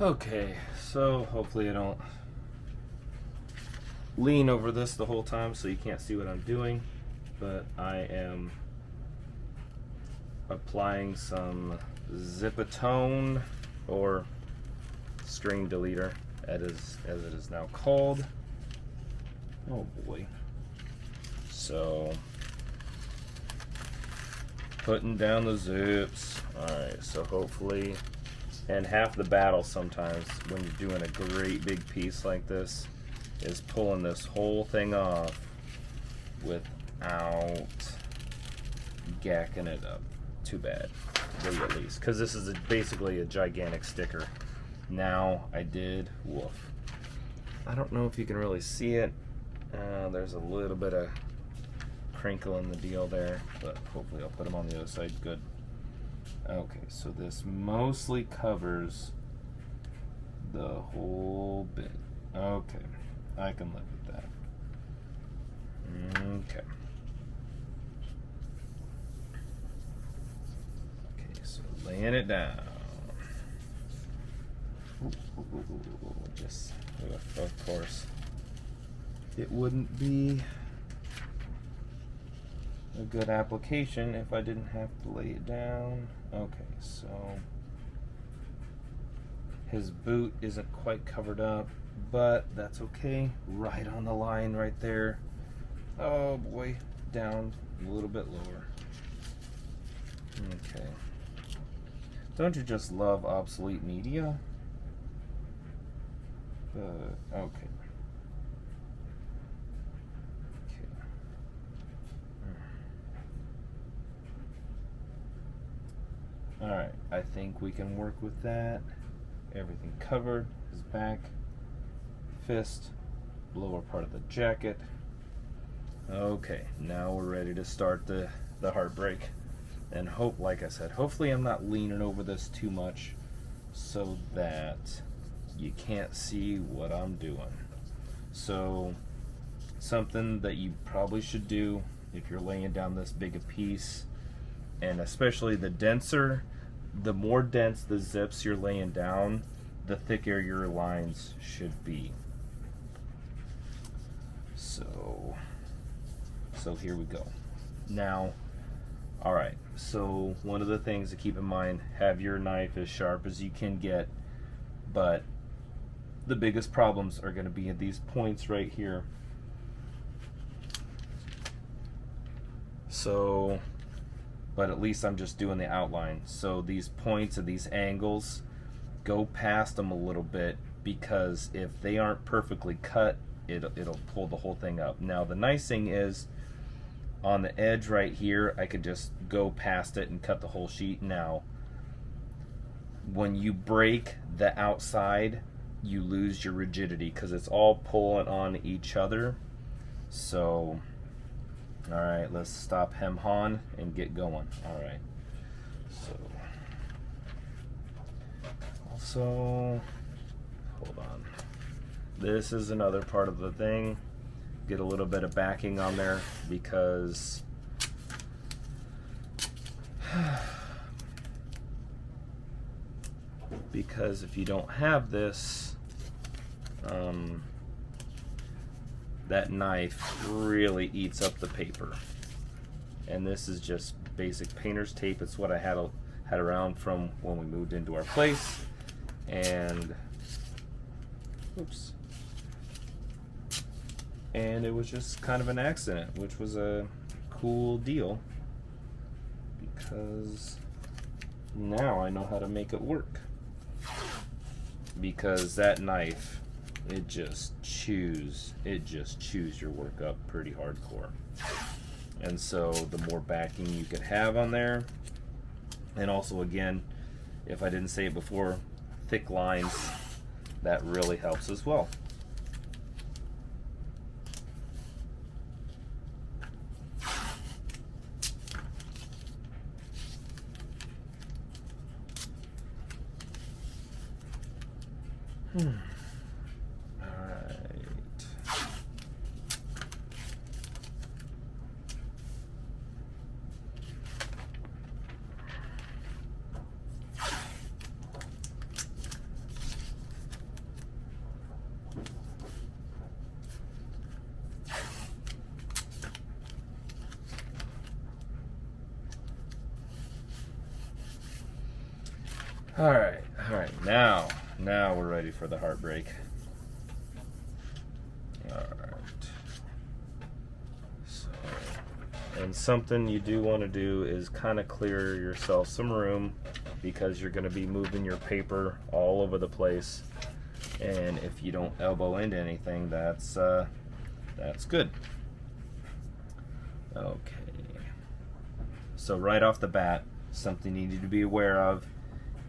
Okay, so hopefully I don't lean over this the whole time so you can't see what I'm doing, but I am applying some Zipatone, or string deleter as it is now called. Oh boy. So putting down the zips. Alright, so hopefully, and half the battle sometimes when you're doing a great big piece like this is pulling this whole thing off without gacking it up. Too bad, at least, because this is basically a gigantic sticker. Now I did, woof. I don't know if you can really see it. There's a little bit of crinkle in the deal there, but hopefully I'll put them on the other side. Good. Okay, so this mostly covers the whole bit. Okay, I can live with that. Okay. Okay, so laying it down. Just, of course, it wouldn't be a good application if I didn't have to lay it down. Okay, so his boot isn't quite covered up, but that's okay. Right on the line right there. Oh boy, down a little bit lower. Okay. Don't you just love obsolete media? Okay. Alright, I think we can work with that. Everything covered, his back, fist, lower part of the jacket. Okay, now we're ready to start the heartbreak. And hope, like I said, hopefully I'm not leaning over this too much so that you can't see what I'm doing. So, something that you probably should do if you're laying down this big a piece, and especially the more dense the zips you're laying down, the thicker your lines should be. So here we go. Now, alright, so one of the things to keep in mind, have your knife as sharp as you can get, but the biggest problems are going to be at these points right here. So, but at least I'm just doing the outline. So these points and these angles, go past them a little bit, because if they aren't perfectly cut, it'll pull the whole thing up. Now the nice thing is, on the edge right here, I could just go past it and cut the whole sheet. Now, when you break the outside, you lose your rigidity because it's all pulling on each other. So, alright, let's stop hem-hawing and get going. Alright. So, also, hold on. This is another part of the thing. Get a little bit of backing on there, because if you don't have this, that knife really eats up the paper. And this is just basic painter's tape. It's what I had around from when we moved into our place, and oops. And it was just kind of an accident, which was a cool deal, because now I know how to make it work. Because that knife, it just chews your work up pretty hardcore. And so the more backing you could have on there, and also, again, if I didn't say it before, thick lines, that really helps as well. All right. All right. Now we're ready for the heartbreak. All right. So, and something you do want to do is kind of clear yourself some room, because you're going to be moving your paper all over the place, and if you don't elbow into anything, that's good. Okay. So right off the bat, something you need to be aware of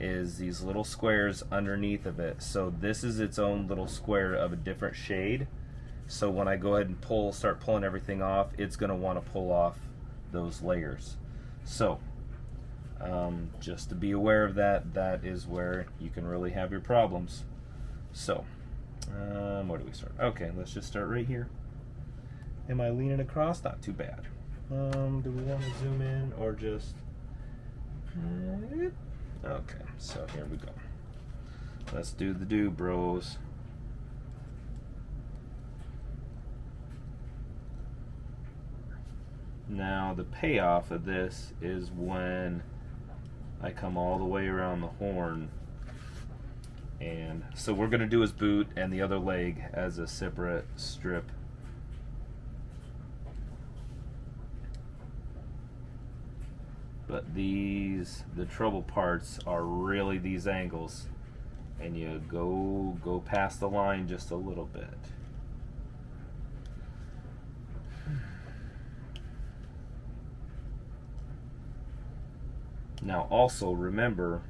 is these little squares underneath of it. So this is its own little square of a different shade. So when I go ahead and start pulling everything off, it's going to want to pull off those layers. So just to be aware of that, that is where you can really have your problems. So where do we start? Okay, let's just start right here. Am I leaning across? Not too bad. Do we want to zoom in or just... Okay, so here we go. Let's do the do, bros. Now the payoff of this is when I come all the way around the horn. And so we're going to do his boot and the other leg as a separate strip. But the trouble parts are really these angles, and you go past the line just a little bit. Now also remember,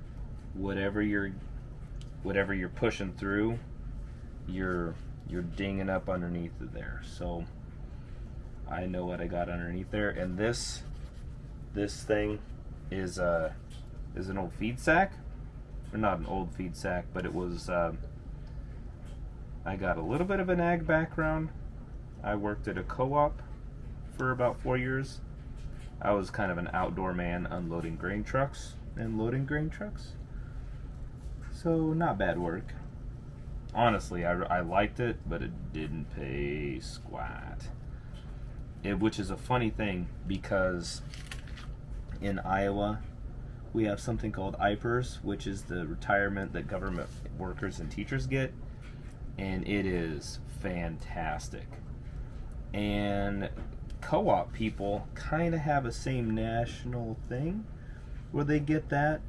whatever you're pushing through, you're dinging up underneath it there. So I know what I got underneath there, and this thing is an old feed sack, or not an old feed sack, but it was. I got a little bit of an ag background. I worked at a co-op for about 4 years. I was kind of an outdoor man, unloading grain trucks and loading grain trucks. So not bad work. Honestly, I liked it, but it didn't pay squat. Which is a funny thing, because in Iowa, we have something called IPERS, which is the retirement that government workers and teachers get, and it is fantastic. And co-op people kind of have a same national thing where they get that,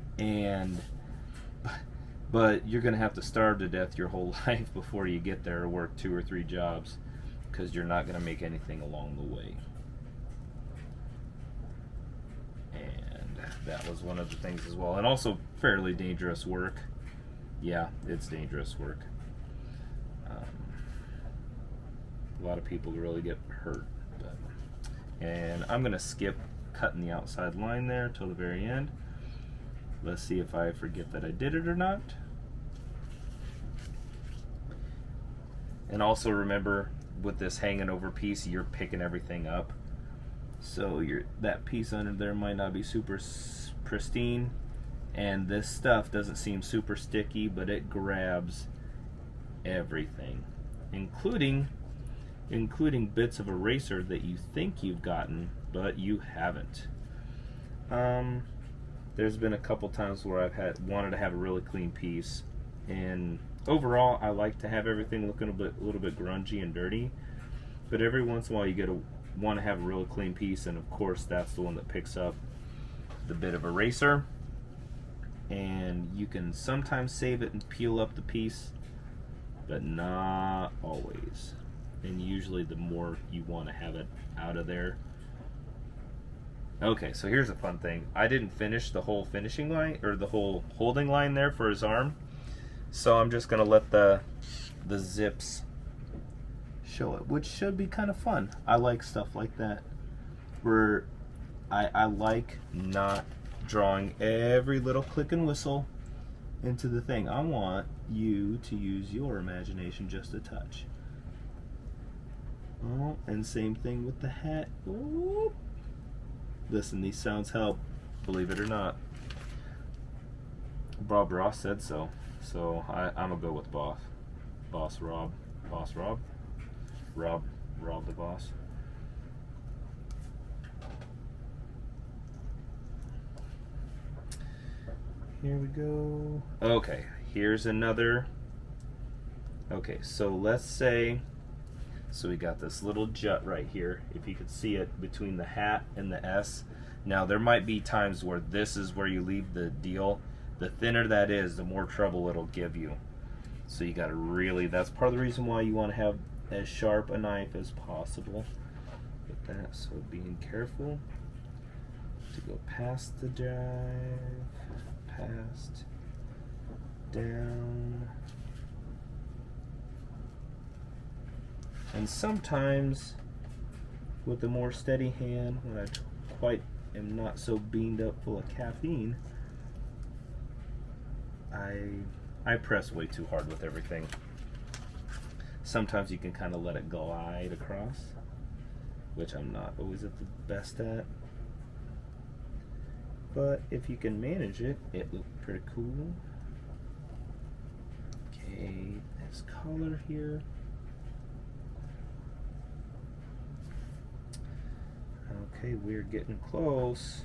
but you're going to have to starve to death your whole life before you get there, or work 2 or 3 jobs, because you're not going to make anything along the way. That was one of the things as well. And also fairly dangerous work. Yeah, it's dangerous work. A lot of people really get hurt. And I'm going to skip cutting the outside line there till the very end. Let's see if I forget that I did it or not. And also remember, with this hanging over piece, you're picking everything up. So that piece under there might not be super pristine, and this stuff doesn't seem super sticky, but it grabs everything, including bits of eraser that you think you've gotten, but you haven't. There's been a couple times where I've wanted to have a really clean piece, and overall I like to have everything looking a little bit grungy and dirty, but every once in a while you want to have a really clean piece, and of course that's the one that picks up the bit of eraser. And you can sometimes save it and peel up the piece, but not always. And usually the more you want to have it out of there. Okay, so here's a fun thing. I didn't finish the whole finishing line, or the whole holding line there for his arm, so I'm just gonna let the zips show it, which should be kind of fun. I like stuff like that, where I like not drawing every little click and whistle into the thing. I want you to use your imagination just a touch. Oh, and same thing with the hat. Ooh. Listen, these sounds help, believe it or not. Bob Ross said so, so I'm gonna go with Boss Rob the Boss. Here we go. Okay, here's another. Okay, so let's say, so we got this little jut right here, if you could see it, between the hat and the S. Now there might be times where this is where you leave the deal. The thinner that is, the more trouble it'll give you. So you gotta really, that's part of the reason why you wanna have as sharp a knife as possible with that. So being careful to go past the jive, past, down. And sometimes with a more steady hand, when I quite am not so beamed up full of caffeine, I press way too hard with everything. Sometimes you can kind of let it glide across, which I'm not always at the best at. But if you can manage it, it looks pretty cool. Okay, this color here. Okay, we're getting close.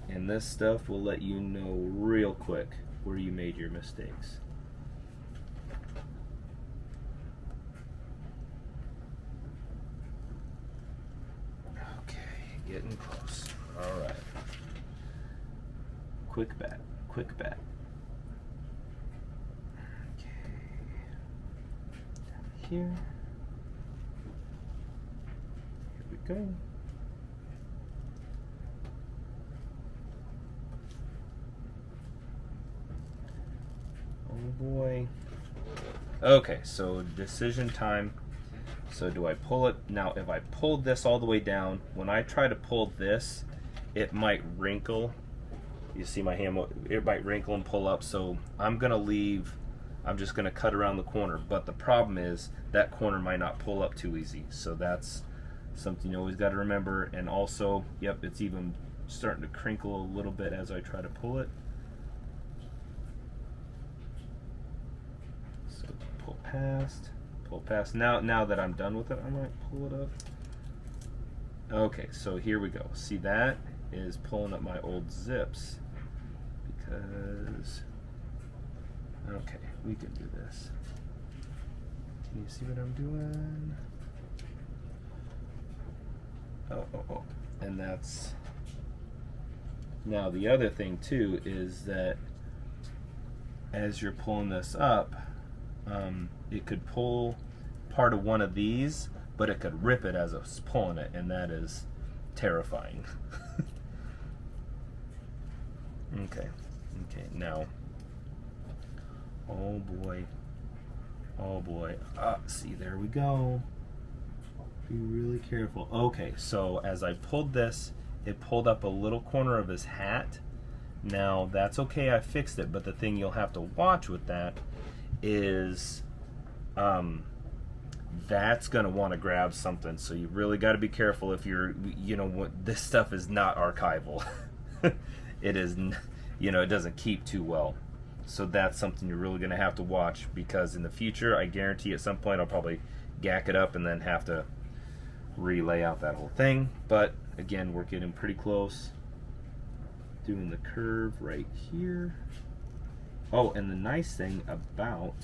And this stuff will let you know real quick where you made your mistakes. Okay, getting close. All right. Quick bat, quick bat. Okay. Down here. Here we go. Oh boy. Okay, so decision time. So do I pull it? Now if I pull this all the way down, when I try to pull this, it might wrinkle. You see my hand, it might wrinkle and pull up, so I'm gonna leave, I'm just gonna cut around the corner. But the problem is that corner might not pull up too easy. So that's something you always gotta remember. And also, yep, it's even starting to crinkle a little bit as I try to pull it. So pull past. Pull past. Now that I'm done with it, I might pull it up. Okay, so here we go. See, that is pulling up my old zips because, okay, we can do this. Can you see what I'm doing? Oh. And that's, now the other thing too is that as you're pulling this up, it could pull part of one of these, but it could rip it as it's pulling it, and that is terrifying. Okay, now, oh boy, see, there we go. Be really careful. Okay, so as I pulled this, it pulled up a little corner of his hat. Now, that's okay, I fixed it, but the thing you'll have to watch with that is that's going to want to grab something, so you really got to be careful if you're, what, this stuff is not archival. It is, it doesn't keep too well. So that's something you're really going to have to watch, because in the future, I guarantee at some point I'll probably gack it up and then have to relay out that whole thing. But again, we're getting pretty close. Doing the curve right here. Oh, and the nice thing about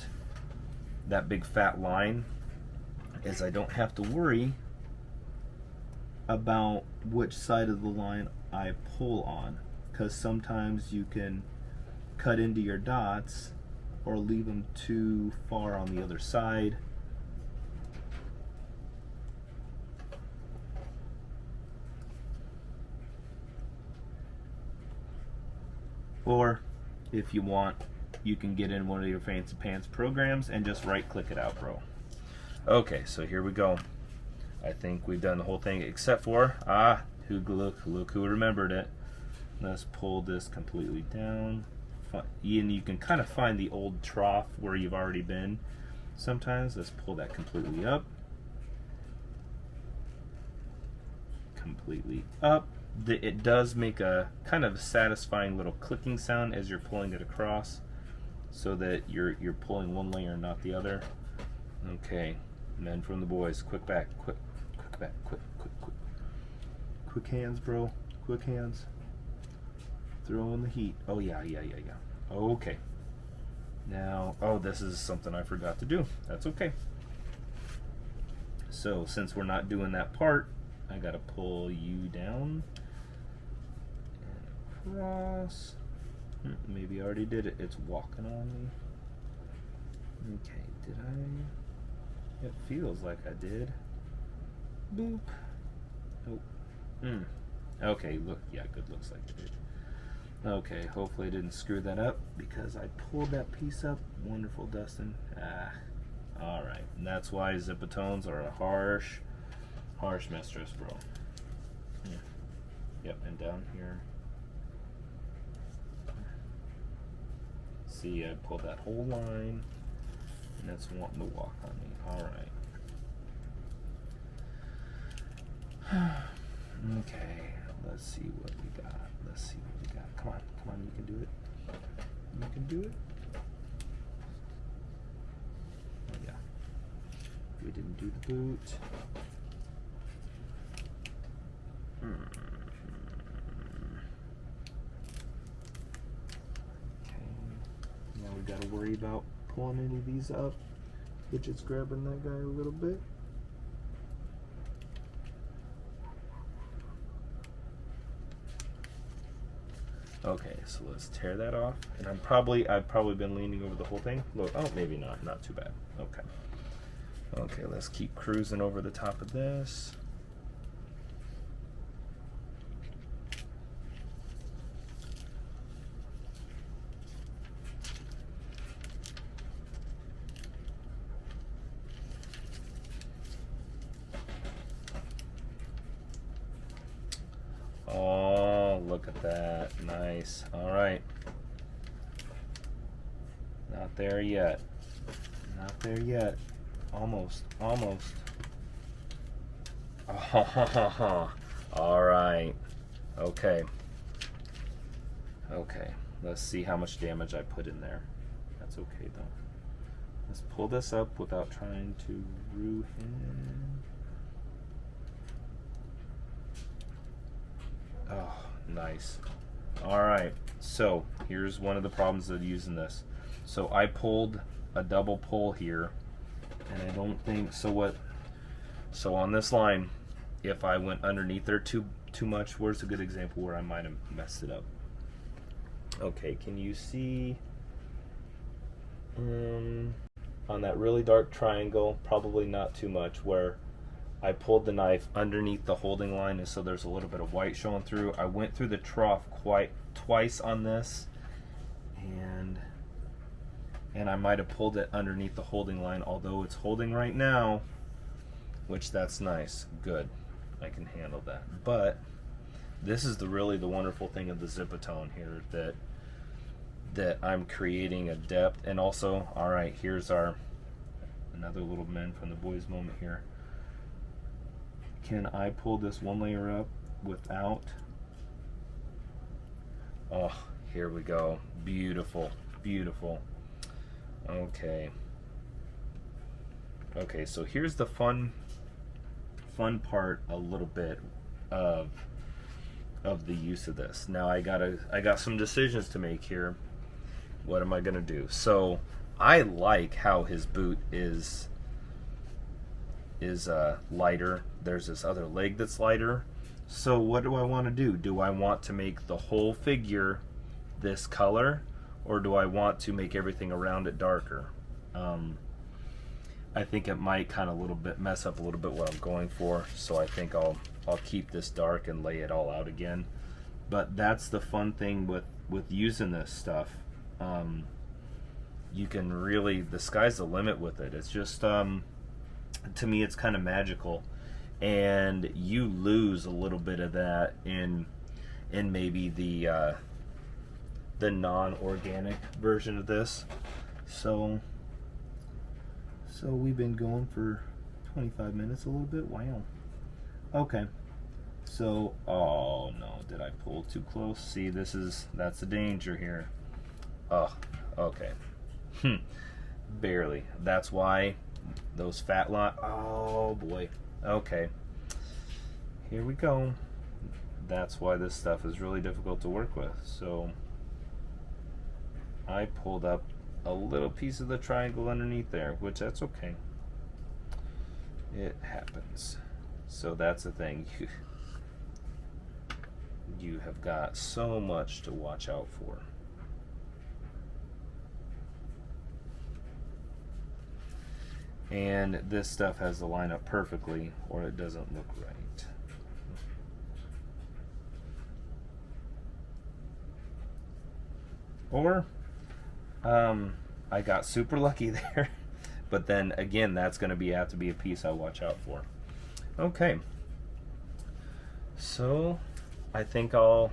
that big fat line is I don't have to worry about which side of the line I pull on, because sometimes you can cut into your dots or leave them too far on the other side. Or if you want, you can get in one of your fancy pants programs and just right click it out, bro. Okay, so here we go. I think we've done the whole thing except for, look who remembered it. Let's pull this completely down. And you can kind of find the old trough where you've already been. Sometimes let's pull that completely up. Completely up. It does make a kind of satisfying little clicking sound as you're pulling it across, so that you're pulling one layer and not the other. Okay, men from the boys, quick back, quick hands, bro, quick hands. Throw in the heat. Oh yeah. Okay. Now, oh, this is something I forgot to do. That's okay. So since we're not doing that part, I gotta pull you down and across. Maybe I already did it. It's walking on me. Okay, did I? It feels like I did. Boop. Oh. Okay, look, yeah, good, looks like I did. Okay, hopefully I didn't screw that up because I pulled that piece up. Wonderful, Dustin. Alright, and that's why Zipatones are a harsh mistress, bro. Yep, and down here. See, I pulled that whole line, and that's wanting to walk on me. Alright. Okay, let's see what we got. Come on, you can do it. You can do it. Oh yeah. We didn't do the boot. Okay. Now we gotta worry about pulling any of these up. Just grabbing that guy a little bit. Okay, so let's tear that off. And I've probably been leaning over the whole thing. Look, oh, maybe not too bad. Okay. Okay, let's keep cruising over the top of this. Oh, look at that. Nice. All right. Not there yet. Not there yet. Almost. Almost. Oh, all right. Okay. Okay. Let's see how much damage I put in there. That's okay, though. Let's pull this up without trying to ruin. Oh, nice. Alright, so here's one of the problems of using this. So I pulled a double pull here, and I don't think, so on this line, if I went underneath there too much, where's a good example where I might have messed it up? Okay, can you see on that really dark triangle, probably not too much, where I pulled the knife underneath the holding line, and so there's a little bit of white showing through. I went through the trough twice on this, and I might have pulled it underneath the holding line, although it's holding right now, which that's nice. Good. I can handle that. But this is really the wonderful thing of the Zipatone here, that I'm creating a depth. And also, all right, here's another little men from the boys moment here. Can I pull this one layer up without? Oh, here we go. Beautiful, beautiful. Okay. Okay, so here's the fun part a little bit of the use of this. Now I got some decisions to make here. What am I gonna do? So I like how his boot is lighter. There's this other leg that's lighter. So what do I want to do? Do I want to make the whole figure this color, or do I want to make everything around it darker? I think it might kind of mess up a little bit what I'm going for, so I think I'll keep this dark and lay it all out again. But that's the fun thing with using this stuff. You can really, the sky's the limit with it. It's just to me it's kind of magical, and you lose a little bit of that in maybe the non-organic version of this. So we've been going for 25 minutes, a little bit. Wow. Okay. So, oh no, did I pull too close? See, that's the danger here. Oh, okay. Barely. That's why those fat line. Oh boy. Okay. Here we go. that's why this stuff is really difficult to work with. So I pulled up a little piece of the triangle underneath there, which that's okay. It happens. So that's the thing. You have got so much to watch out for. And this stuff has to line up perfectly or it doesn't look right. Or I got super lucky there. But then again, that's going to have to be a piece I watch out for. Okay. So I think I'll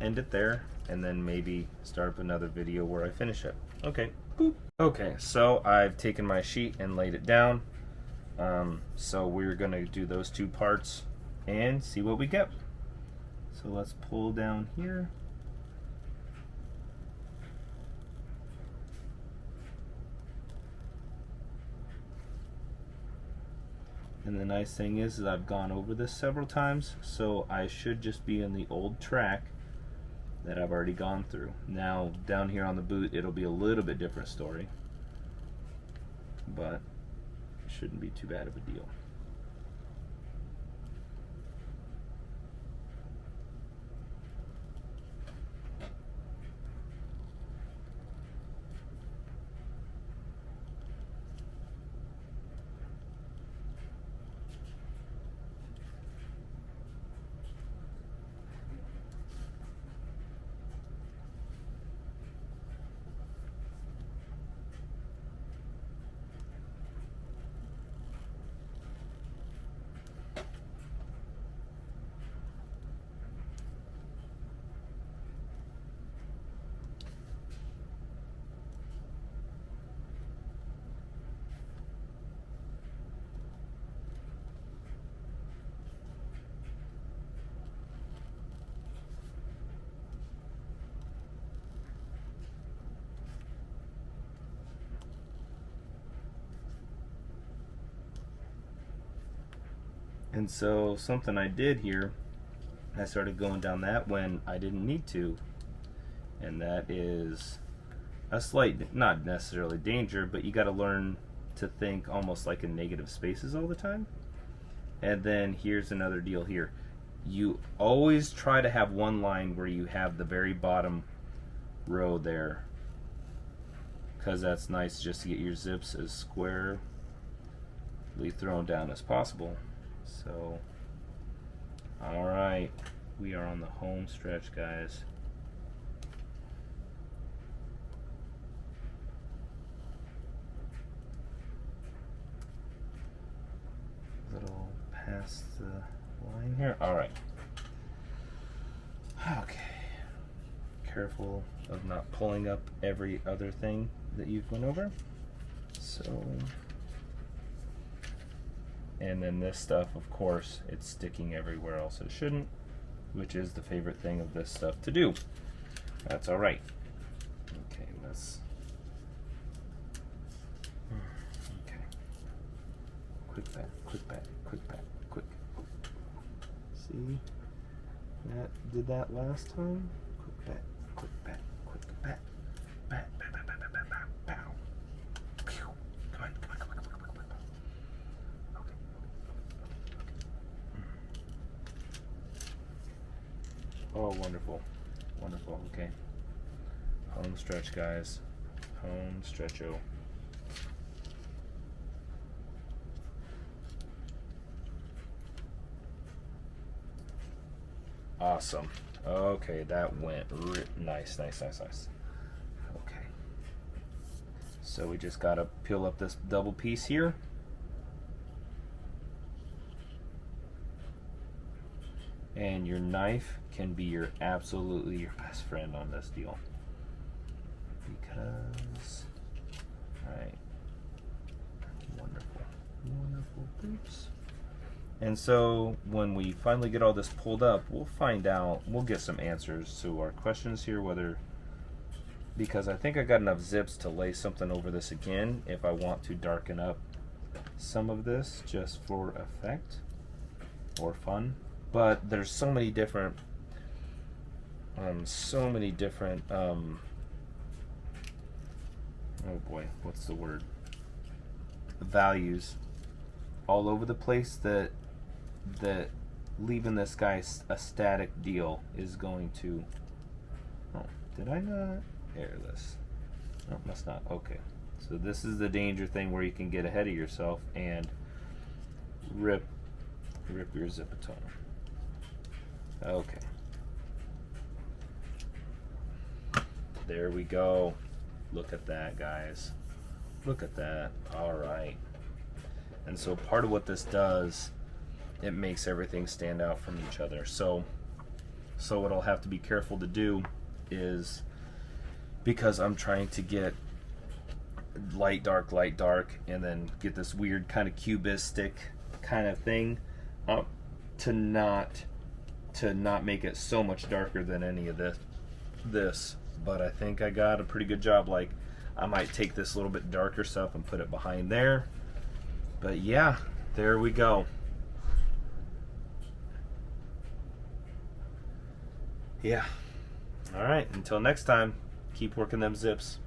end it there and then maybe start up another video where I finish it. Okay. Boop. Okay, so I've taken my sheet and laid it down. So we're gonna do those two parts and see what we get. So let's pull down here. And the nice thing is that I've gone over this several times, so I should just be in the old track that I've already gone through. Now down here on the boot it'll be a little bit different story, but it shouldn't be too bad of a deal. And so something I did here, I started going down that when I didn't need to, and that is a slight, not necessarily danger, but you got to learn to think almost like in negative spaces all the time. And then here's another deal here. You always try to have one line where you have the very bottom row there, because that's nice just to get your zips as squarely thrown down as possible. So, alright, we are on the home stretch, guys. Little past the line here. Alright. Okay. Careful of not pulling up every other thing that you've went over. So, and then this stuff, of course, it's sticking everywhere else it shouldn't, which is the favorite thing of this stuff to do. That's all right. Okay, let's. Okay. Quick back, quick back, quick back, quick. See? That did that last time. Quick back, quick back, quick back, back, back, back, back, back, back, back, bow. Pew. Come on, come on, come on, come on, come on. Okay. Oh, wonderful. Wonderful. Okay. Home stretch, guys. Home stretcho. Awesome. Okay, that went nice, nice, nice, nice. Okay. So we just gotta peel up this double piece here. And your knife can be absolutely your best friend on this deal. Because, alright. Wonderful. Wonderful boots. And so when we finally get all this pulled up, we'll find out, we'll get some answers to our questions here, whether, because I think I got enough zips to lay something over this again if I want to darken up some of this just for effect or fun. but there's so many different oh boy, what's the word, values all over the place that leaving this guy a static deal is going to, oh, did I not air this? No, must not. Okay, so this is the danger thing where you can get ahead of yourself and rip your Zipatone. Okay, there we go. Look at that, guys. Look at that. All right. And so part of what this does, it makes everything stand out from each other. So what I'll have to be careful to do is, because I'm trying to get light, dark, and then get this weird kind of cubistic kind of thing, to not make it so much darker than any of this. But I think I got a pretty good job. Like, I might take this little bit darker stuff and put it behind there. But yeah, there we go. Yeah. All right, until next time, keep working them zips.